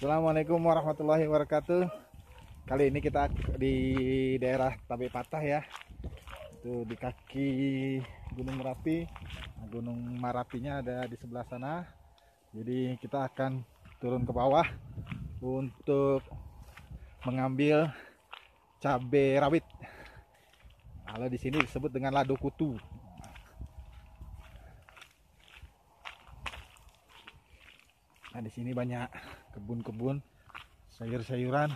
Assalamualaikum warahmatullahi wabarakatuh. Kali ini kita di daerah Tabe Patah ya. Itu di kaki Gunung Merapi. Nah, Gunung Merapinya ada di sebelah sana. Jadi kita akan turun ke bawah untuk mengambil cabai rawit. Kalau di sini disebut dengan lado kutu. Nah, di sini banyak kebun-kebun sayur-sayuran.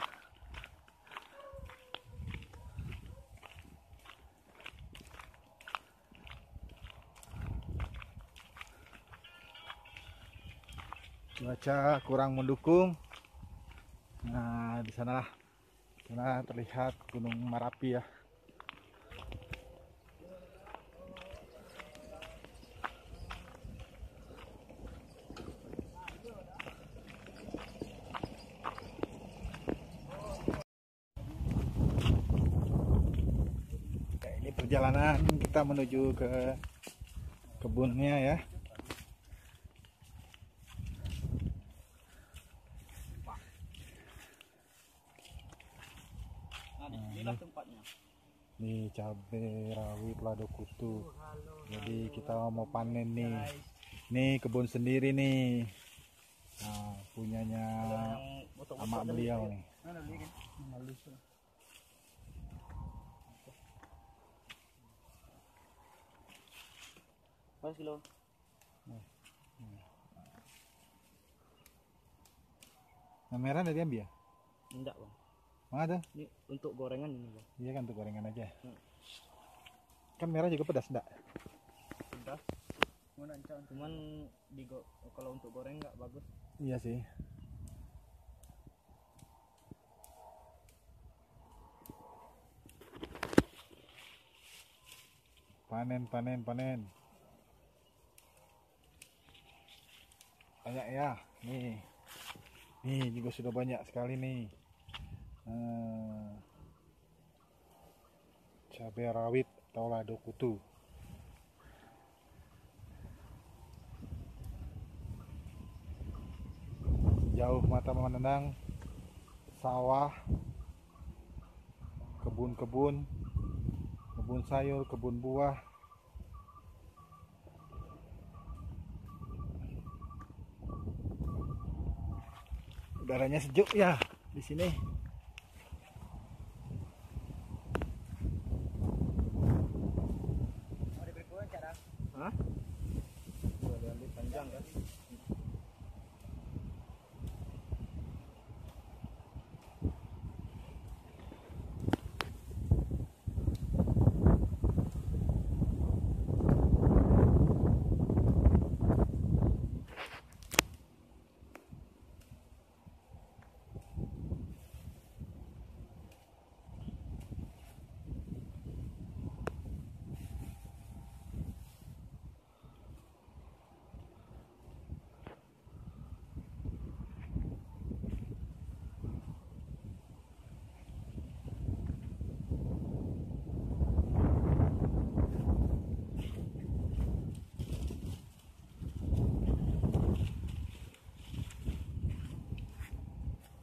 Cuaca kurang mendukung. Nah, di sana terlihat Gunung Merapi ya. Ini perjalanan kita menuju ke kebunnya ya. Inilah tempatnya. Nih cabai rawit lado kutu. Jadi kita mau panen nih. Nih kebun sendiri nih. Nah, punyanya amak beliau nih. Berapa kilo? Yang merah dari ambil ya? Enggak bang. Mana ada? Ini untuk gorengan ini bang. Iya kan untuk gorengan aja. Kan merah juga pedas enggak? Pedas. Cuman kalau untuk goreng nggak bagus. Iya sih. Panen. Banyak ya. Nih juga sudah banyak sekali nih. Cabai rawit atau lado kutu. Jauh mata memandang sawah, kebun sayur, kebun buah. Udaranya sejuk ya di sini. Hah? Lebih panjang kan?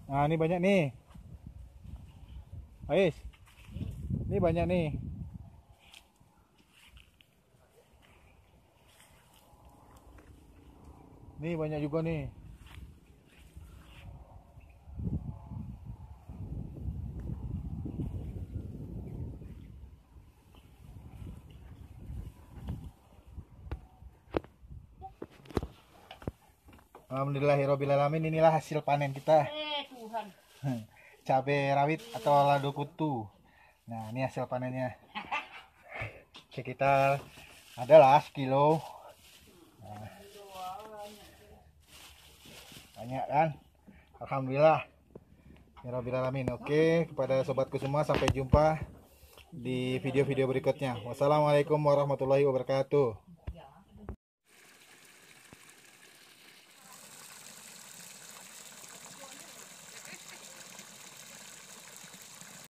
Nah, ini banyak nih. Ais. Ini banyak nih. Nih banyak juga nih. Alhamdulillahirobbilalamin, inilah hasil panen kita. Tuhan. Cabai rawit atau lado kutu. Nah, ini hasil panennya. Sekitar adalah sekilo. Nah, banyak kan? Alhamdulillah. Alhamdulillahirobbilalamin. Oke, kepada sobatku semua, sampai jumpa di video-video berikutnya. Wassalamualaikum warahmatullahi wabarakatuh.